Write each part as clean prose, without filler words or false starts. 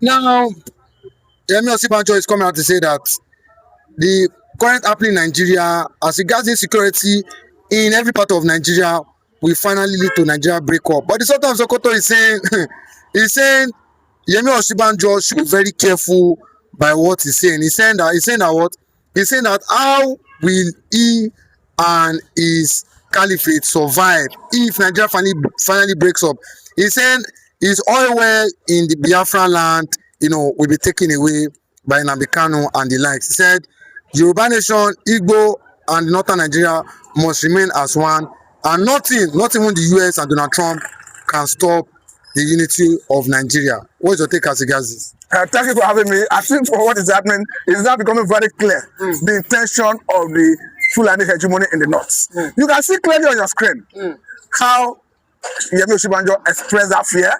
Now, Yemi Osibanjo is coming out to say that the current happening in Nigeria, as regards insecurity in every part of Nigeria, will finally lead to Nigeria breakup. But the Sultan of Sokoto is saying, he's saying Yemi Osibanjo should be very careful by what he's saying. He's saying that what? He's saying that how will he and his caliphate survive if Nigeria finally breaks up? He's saying his oil well in the Biafran land, will be taken away by Nnamdi Kanu and the likes. He said Yoruba nation, Igbo, and northern Nigeria must remain as one, and nothing, not even the US and Donald Trump, can stop the unity of Nigeria. What is your take as regards this? Thank you for having me. I think for what is happening, it is now becoming very clear the intention of the Fulani hegemony in the north. You can see clearly on your screen how Yemi Osibanjo expressed that fear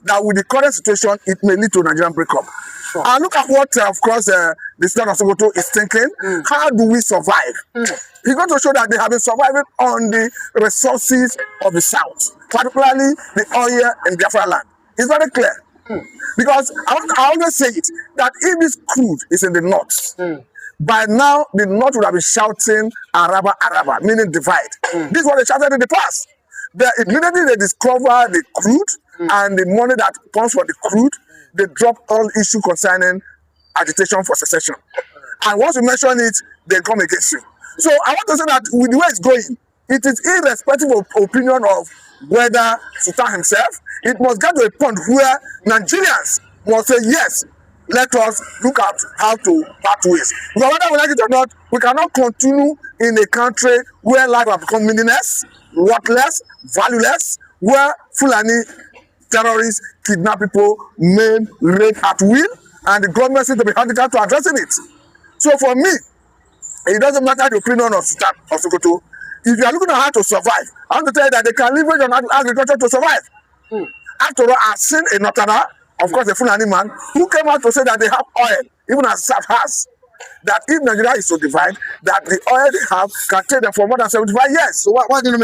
that with the current situation, it may lead to a Nigerian breakup. Sure. And look at what, of course, the Sultan of Sokoto is thinking. How do we survive? He's going to show that they have been surviving on the resources of the south, particularly the oil in Biafra land. It's very clear. Because I always say it, that if this crude is in the north, by now the north would have been shouting Araba, Araba, meaning divide. This is what they shouted in the past. Immediately they discover the crude and the money that comes from the crude, they drop all issue concerning agitation for secession. And once you mention it, they come against you. So I want to say that with the way it's going, it is irrespective of opinion of whether Sultan himself, it must get to a point where Nigerians must say, yes, let us look at how to part ways. Because whether we like it or not, we cannot continue in a country where life has become meaningless, worthless, valueless, where Fulani terrorists kidnap people, maim, rape at will, and the government seems to be handicapped to addressing it. So for me, it doesn't matter the opinion of Sultan of Sokoto. If you are looking at how to survive, I want to tell you that they can leverage on agriculture to survive. After all, I've seen a Northerner, of course a Fulani man, who came out to say that they have oil, even as SAF has. That if Nigeria is so divided, that the oil they have can take them for more than 75 years. So why are they not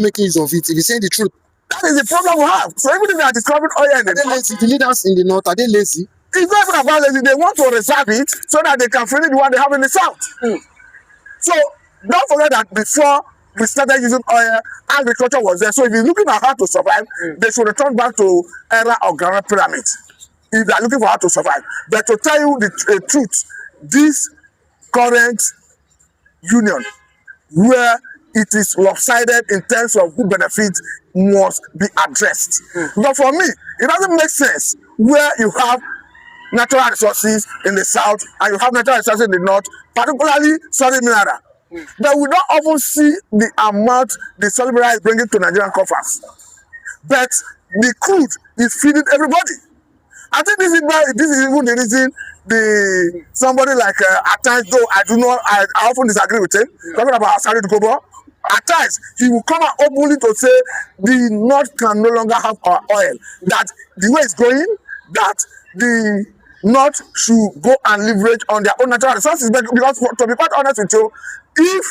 making use of it? If you're saying the truth, that is the problem we have. So even if they are discovering oil in the north, the leaders in the north, are they lazy? It's not even about lazy. They want to reserve it so that they can finish the one they have in the south. So don't forget that before we started using oil, agriculture was there. So if you're looking at how to survive, they should return back to era of Grand Pyramid. If they are looking for how to survive. But to tell you the truth, this current union, where it is lopsided in terms of who benefits, must be addressed. But for me, it doesn't make sense where you have natural resources in the south and you have natural resources in the north, particularly solid mineral. But we don't often see the amount the solid mineral is bringing to Nigerian coffers. But the crude is feeding everybody. I think this is even the reason somebody like at times, though I often disagree with him, talking about Asari Dukobo, at times he will come out openly to say the north can no longer have our oil. That the way it's going, that the north should go and leverage on their own natural resources. Because to be quite honest with you, if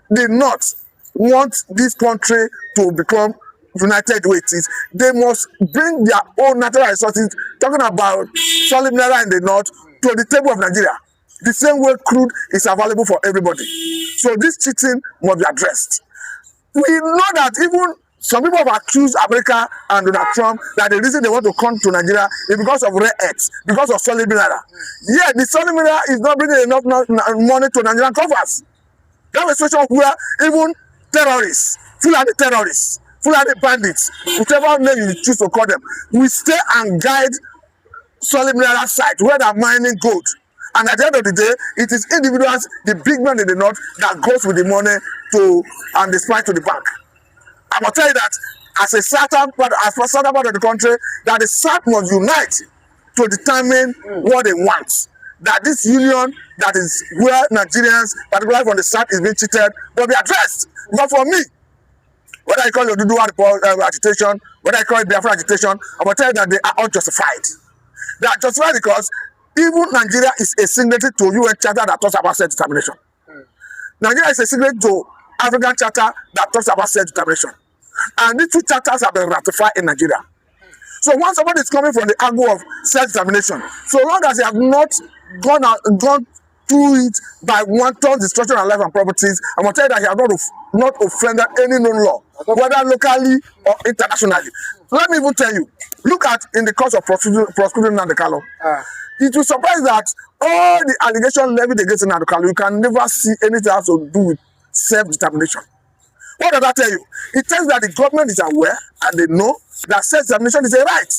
the north wants this country to become united with it, they must bring their own natural resources, talking about solid mineral in the north, to the table of Nigeria. The same way crude is available for everybody. So this cheating must be addressed. We know that even some people have accused America and Donald Trump that the reason they want to come to Nigeria is because of rare earths, because of solid mineral. Yeah, the solid mineral is not bringing enough money to Nigerian coffers. That's a situation where even terrorists, Fulani bandits, whichever name you choose to call them, we stay and guide solid mineral sites where they're mining gold. And at the end of the day, it is individuals, the big men in the north, that goes with the money and the supply to the bank. I will tell you that as a southern part of the country, that the South must unite to determine what they want. That this union, that is where Nigerians, particularly from the South, is being cheated, will be addressed. But for me, whether I call it Oduduwa agitation, whether I call it Biafra agitation, I will tell you that they are unjustified. They are justified because even Nigeria is a signatory to UN Charter that talks about self-determination. Nigeria is a signatory to African Charter that talks about self-determination. And these two charters have been ratified in Nigeria. So once somebody is coming from the angle of self-determination, so long as they have not gone through it by wanton destruction of life and properties, I'm going to tell you that he has not offended any known law, whether locally or internationally. Let me even tell you, look at in the course of prosecuting Nnamdi Kanu. It will surprise that all the allegations levied against Nnamdi Kanu, you can never see anything else to do with self-determination. What does that tell you? It tells that the government is aware and they know that self-determination is a right.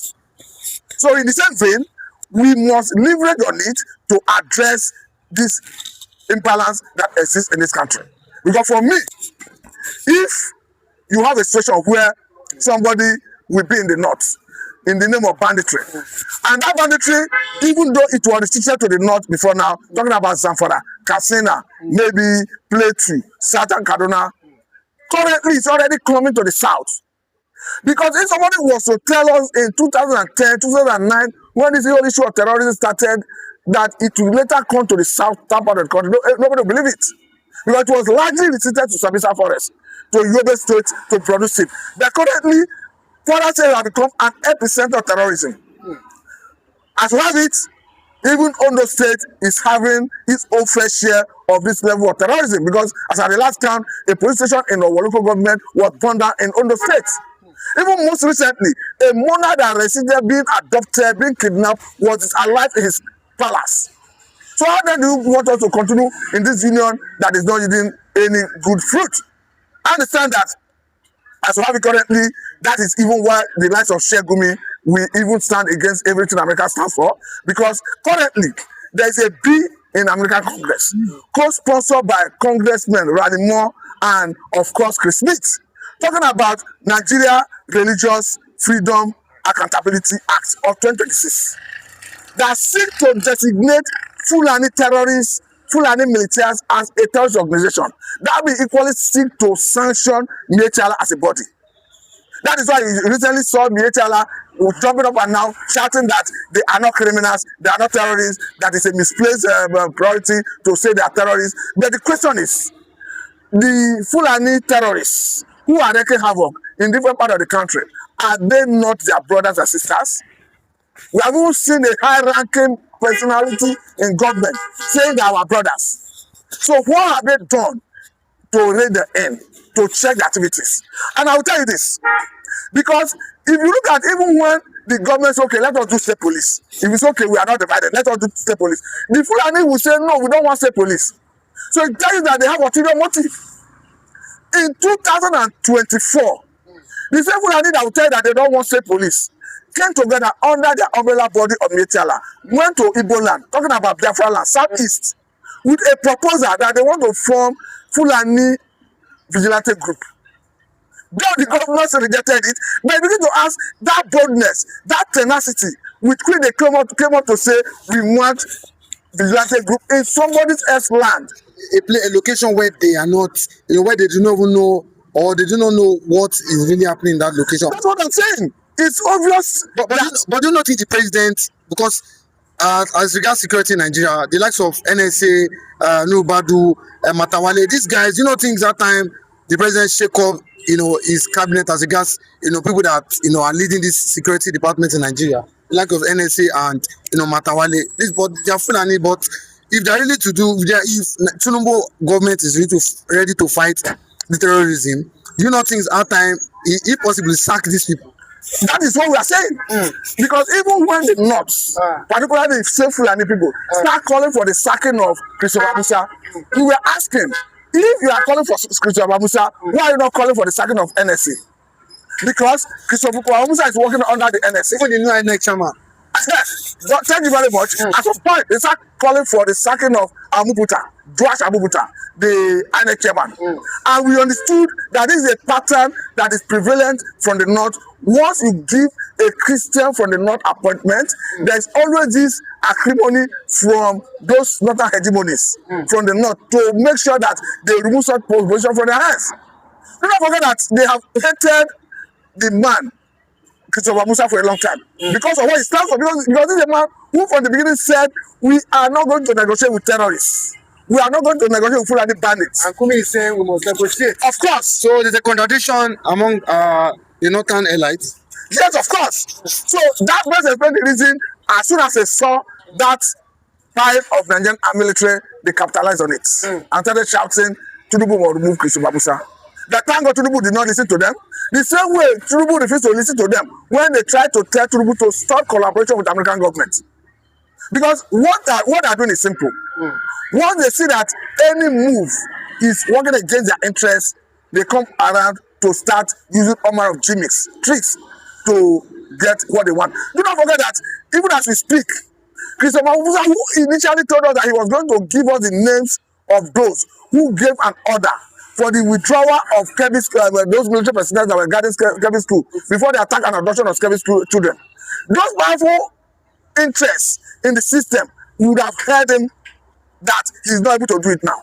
So in the same vein, we must leverage on it to address this imbalance that exists in this country. Because for me, if you have a situation where somebody will be in the north in the name of banditry, and that banditry, even though it was restricted to the north before now, talking about Zamfara, Katsina, maybe Plateau, Southern Kaduna, currently it's already coming to the south. Because if somebody was to tell us in 2010, 2009, when this whole issue of terrorism started, that it will later come to the south part of the country, nobody will believe it. Because it was largely restricted to Sambisa Forest, to Yobe State, to produce it. But currently, Kwara State has become an epicenter of terrorism. As we have it, even Ondo State is having its own fair share of this level of terrorism, because as at the last count, a police station in our local government was burned down in Ondo State. Even most recently, a monarch that resided being adopted, being kidnapped, was alive in his palace. So how then do you want us to continue in this union that is not yielding any good fruit? I understand that as we have it currently, that is even why the likes of Shegumi will even stand against everything America stands for, because currently there is a bill in American Congress, co-sponsored by Congressmen Randy Moore and of course Chris Smith, talking about Nigeria Religious Freedom Accountability Act of 2026 that seek to designate Fulani terrorists, Fulani militias as a terrorist organization. That will equally seek to sanction Miyetti as a body. That is why you recently saw Miyetti jumping up and now shouting that they are not criminals, they are not terrorists, that is a misplaced priority to say they are terrorists. But the question is, the Fulani terrorists who are wreaking havoc in different parts of the country, are they not their brothers and sisters? We have even seen a high-ranking personality in government saying they are our brothers. So what have they done to raid the end, to check the activities? And I will tell you this, because if you look at even when the government says, okay, let us do state police. If it's okay, we are not divided, let us do state police. The Fulani will say, no, we don't want state police. So it tells you that they have ulterior motive. In 2024, the same Fulani that will tell you that they don't want state police came together under the umbrella body of Miyetti, went to Igbo land, talking about Biafra land, southeast, with a proposal that they want to form Fulani vigilante group. Though the government rejected it, they begin to ask that boldness, that tenacity, with which they came up to say, we want vigilante group in somebody else's land. A location where they are not, where they do not even know, or they do not know what is really happening in that location. That's what I'm saying. It's obvious. But do you not think the president, because as regards security in Nigeria, the likes of NSA, Nubadu, Matawale, these guys, do you not think that time the president shake up, his cabinet as regards, people that, are leading this security department in Nigeria, the like of NSA and, Matawale, but they are Fulani, but if they're really to do, if Tinubu government is ready to fight the terrorism, do you not think it's our time, if possible, sack these people? That is what we are saying. Because even when the North, particularly the same Fulani people, start calling for the sacking of Christopher Musa, we were asking, if you are calling for Christopher Musa, why are you not calling for the sacking of NSA? Because Christopher Musa is working under the NSA. Even the new INEC chairman. Thank you very much. At some point, they start calling for the sacking of Duash Amubuta, the INEC chairman. And we understood that this is a pattern that is prevalent from the north. Once you give a Christian from the north appointment, there's always this acrimony from those northern hegemonies from the north to make sure that they remove such position from their hands. Do not forget that they have hated the man Christopher Musa for a long time because of what he stands for. Because this is a man who from the beginning said, we are not going to negotiate with terrorists. We are not going to negotiate with Fulani bandits. And Kumi is saying we must negotiate. Of course. So there's a contradiction among the northern elites. Yes, of course. So that was the reason. As soon as they saw that pile of Nigerian military, they capitalized on it and started shouting, Tinubu will remove Christopher Babusa. The thank God Tinubu did not listen to them. The same way Tinubu refused to listen to them when they tried to tell Tinubu to stop collaboration with the American government. Because what they're doing is simple. Once they see that any move is working against their interests, they come around to start using all manner of gimmicks, tricks to get what they want. Do not forget that even as we speak, Christopher Musa, who initially told us that he was going to give us the names of those who gave an order for the withdrawal of those military personnel that were guarding Kebbi School before the attack and abduction of Kebbi School children. Those powerful interests in the system would have heard him that he's not able to do it now.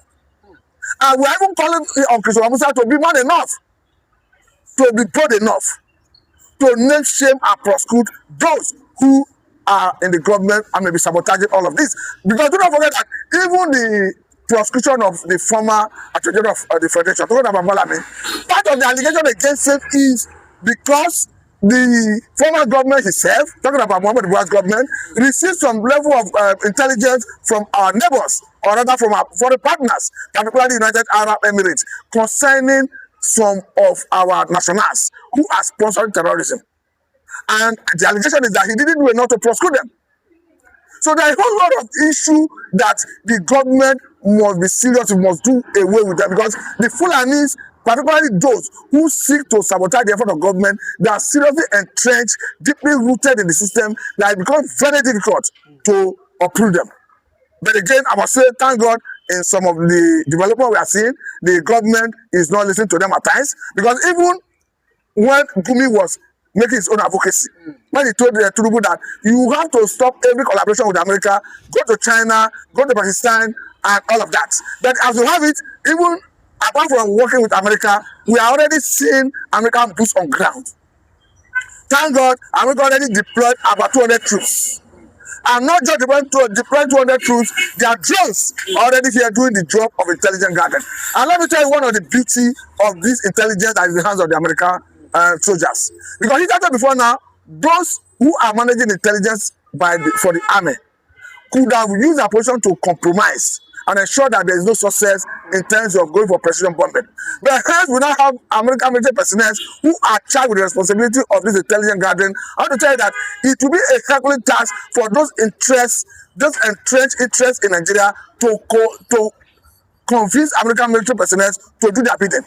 And we're even calling on Christopher Musa to be man enough, to be bold enough, to name, shame, and prosecute those who are in the government and may be sabotaging all of this. Because do not forget that even the prosecution of the former Attorney General of the Federation, talking about Malami, part of the allegation against him is because the former government itself, talking about Muhammad Buhari's government, received some level of intelligence from our neighbors, or rather from our foreign partners, particularly the United Arab Emirates, concerning some of our nationals who are sponsoring terrorism. And the allegation is that he didn't do enough to prosecute them. So there is a whole lot of issue that the government must be serious, must do away with them, because the Fulanis, particularly those who seek to sabotage the effort of government, they are seriously entrenched, deeply rooted in the system, that it becomes very difficult to uproot them. But again, I must say, thank God, in some of the development we are seeing, the government is not listening to them at times, because even when Gumi was making his own advocacy, when he told Tinubu that you have to stop every collaboration with America, go to China, go to Pakistan, and all of that. But as you have it, even apart from working with America, we are already seeing American boots on ground. Thank God, America already deployed about 200 troops. And not just deploying 200 troops, their drones are already here doing the job of intelligence gathering. And let me tell you one of the beauty of this intelligence that is in the hands of the American soldiers. Because he started before now, those who are managing intelligence for the army could have used their position to compromise and ensure that there is no success in terms of going for precision bombing. But hence, we now have American military personnel who are charged with the responsibility of this intelligence gathering. I want to tell you that it will be a Herculean task for those entrenched interests in Nigeria to convince American military personnel to do their bidding.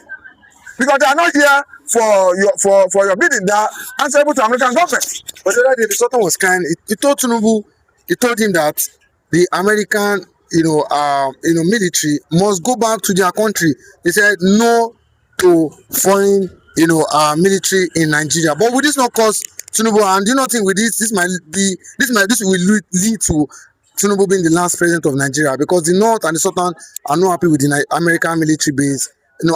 Because they are not here for your bidding, they are answerable to American government. But the other day, the Sultan was kind. He told Tinubu, he told him that the American, military must go back to their country. He said no to foreign, military in Nigeria. But will this not cause Tinubu? And do you not think with this will lead to Tinubu being the last president of Nigeria, because the North and the Sultan are not happy with the American military base,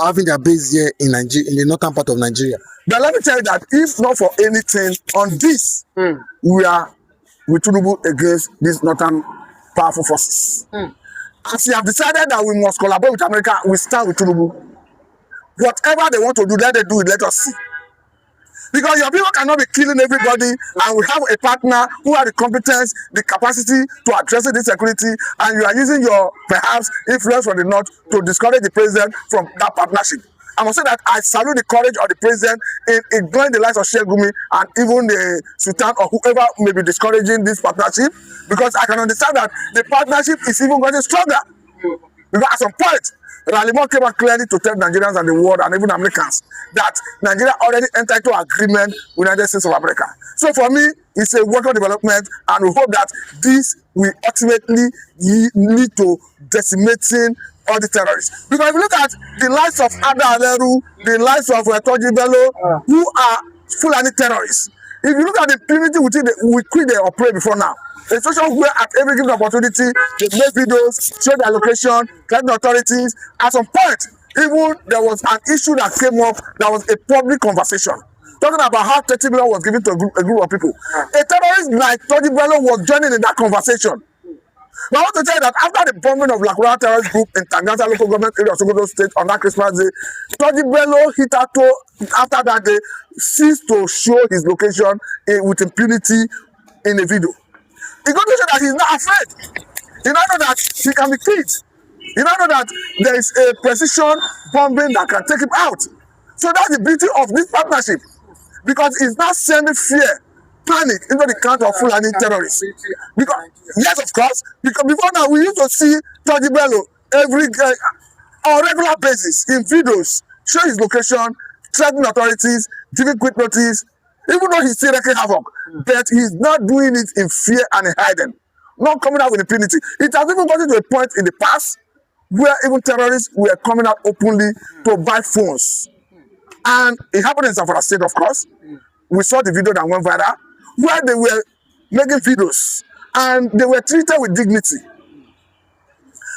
having their base here in Nigeria, in the northern part of Nigeria. But let me tell you that if not for anything on this, we are with Tinubu against these northern powerful forces. As we have decided that we must collaborate with America, we stand with Tinubu. Whatever they want to do, let them do it. Let us see. Because your people cannot be killing everybody, and we have a partner who has the competence, the capacity to address this security, and you are using your, perhaps, influence from the North to discourage the president from that partnership. I must say that I salute the courage of the president in ignoring the likes of Sheikh Gumi and even the Sultan or whoever may be discouraging this partnership, because I can understand that the partnership is even getting stronger. Because at some point, Ralimo came out clearly to tell Nigerians and the world and even Americans that Nigeria already entered into agreement with the United States of America. So for me, it's a welcome development, and we hope that this will ultimately lead to decimating all the terrorists. Because if you look at the likes of Ada Aleru, the likes of Toji Bello, who are Fulani terrorists, if you look at the impunity with which they operate before now, a situation where at every given opportunity they make videos, show their location, threaten authorities. At some point, even there was an issue that came up that was a public conversation, talking about how 30 million was given to a group of people. A terrorist like Toji Bello was joining in that conversation. But I want to tell you that after the bombing of Lakura terrorist group in Tangata local government area of Sokoto state on that Christmas day, Toji Bello Hitato after that day ceased to show his location with impunity in a video. He got to show that he's not afraid. He don't know that he can be killed. He don't know that there is a precision bombing that can take him out. So that's the beauty of this partnership, because it's not sending fear, panic into the camp of Fulani terrorists. Because yes, of course, because before now we used to see Toji Bello every on regular basis in videos, show his location, threatening authorities, giving quick notice, even though he's still wreaking havoc, but he's not doing it in fear and in hiding, not coming out with impunity. It has even gotten to a point in the past where even terrorists were coming out openly to buy phones. And it happened in Zamfara State, of course. We saw the video that went viral, where they were making videos and they were treated with dignity.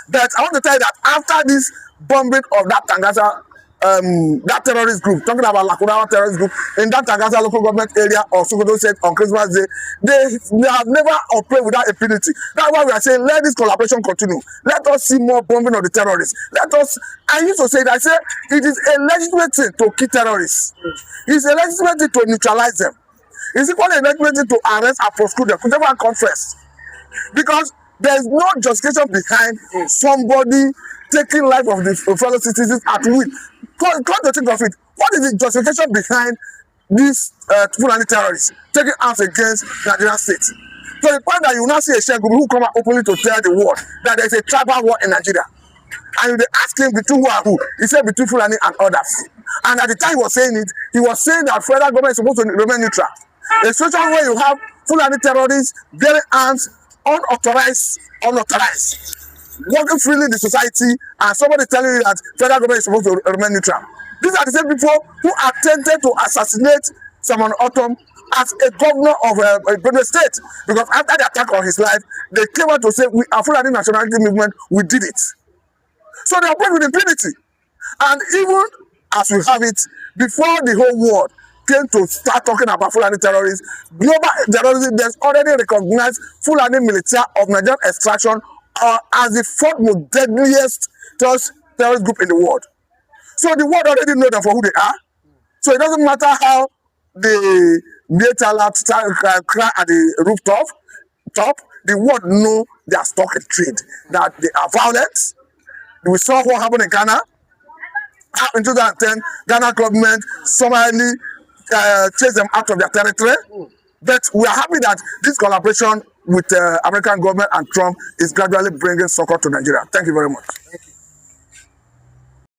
But I want to tell you that after this bombing of that Tangata, that terrorist group, talking about Lakurawa terrorist group in that Tangata local government area of Sokoto State on Christmas Day, they have never operated without impunity. That's why we are saying let this collaboration continue. Let us see more bombing of the terrorists. Let us. I used to say that I say it is a legitimate thing to kill terrorists. It's a legitimate thing to neutralize them. It's equally a legitimate thing to arrest and prosecute them, whichever one comes first. Because there is no justification behind somebody taking life of the fellow citizens at will. Come to think of it, what is the justification behind these Fulani terrorists taking arms against Nigerian state? To the point that you now see a Sheikh who come out openly to tell the world that there is a tribal war in Nigeria. And they ask him between who and who, he said between Fulani and others. And at the time he was saying it, he was saying that federal government is supposed to remain neutral. A situation where you have Fulani terrorists bearing arms, unauthorized, working freely in the society, and somebody telling you that federal government is supposed to remain neutral. These are the same people who attempted to assassinate Simon Otom as a governor of Benue State, because after the attack on his life, they came out to say, we are Fulani nationality movement, we did it. So they operate with impunity. And even as we have it, before the whole world came to start talking about Fulani terrorists, global terrorism, there's already recognized Fulani military of Nigerian extraction as the fourth most deadliest terrorist group in the world. So the world already know them for who they are. So it doesn't matter how the military cry at the rooftop, the world know they are stock in trade, that they are violent. We saw what happened in Ghana. In 2010, Ghana government summarily chased them out of their territory. But we are happy that this collaboration with American government and Trump is gradually bringing Sokoto to Nigeria. Thank you very much.